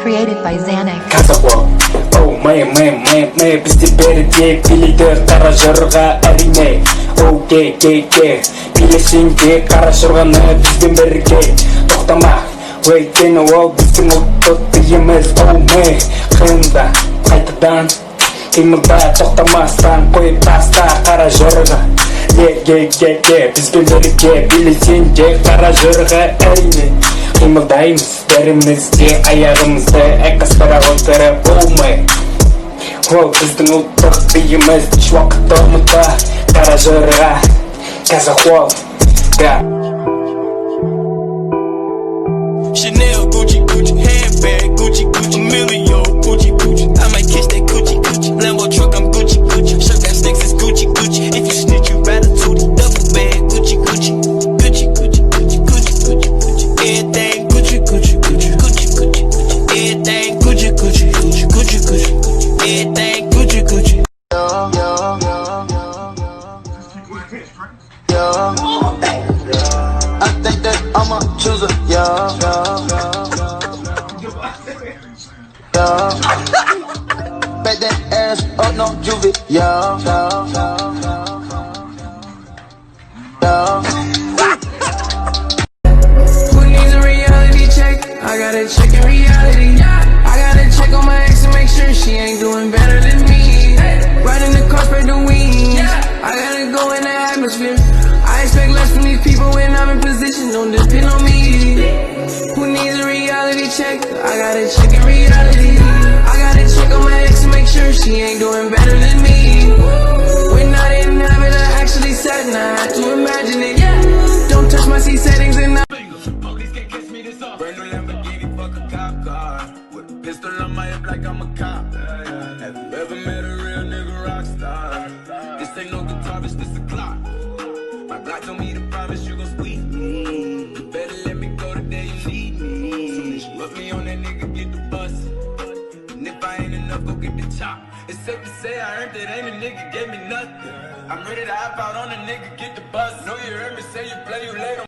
created by Xanax. бізде бәрі билейді қара жырға әрине. Билесең де қара жырғаны бізбен бірге. Тоқтама, өйткені ол біздің ұлттық биіміз. Қиында қайтадан қимылда тоқтамастан қойып таста қара жырға. Бізбен бірге билесең де қара жырға әрине. Қимылдаймыз бәрімізде аяғымызды айқастыра отырып. Ол біздің ұлттық биіміз, еш уақытта ұмытпа қара жырға. Казахол, Chanel, Gucci, Gucci, handbag, Gucci, Gucci, Emilio, Gucci, Gucci. I might kiss that Gucci, Gucci. Lambo truck, I'm Gucci, Gucci. Shirt got sticks, it's Gucci, Gucci. If you snitch, you ratatouille. Double bag, Gucci, Gucci, Gucci, Gucci, Gucci, Gucci, Gucci, Gucci. Everything Gucci, Gucci, Gucci, Gucci, Gucci, Gucci. Everything Gucci, Gucci, Gucci, Gucci, Gucci, Gucci. Everything Gucci, Gucci. I think that I'ma choose a Bet that ass up, no juvie, Who needs a reality check? I gotta check in reality. I gotta check on my ex and make sure she ain't doing better than me. Riding the car, spread the wings. I gotta go in the atmosphere. I expect less from these people when I'm in position. Don't depend on me. Who needs a reality check? I gotta check in reality. I gotta check on my ex and make sure she ain't doing better than me. When I didn't have it, I actually said, and I had to imagine it. Don't touch my C settings and I Police can't catch me this off. Brand new Lamborghini, fuck a cop car. With a pistol on my hip like I'm a cop. Have you ever met a real nigga rock star? This ain't no guitar, bitch, this a clock. My Glock told me to promise you gon' squeeze me. You better let me go the day you need me. Soon as you up me on that nigga, get the bus. And if I ain't enough, go get the chop. It's safe to say I earned it, ain't a nigga gave me nothing. I'm ready to hop out on a nigga, get the bus. Know you heard me say you play, you later.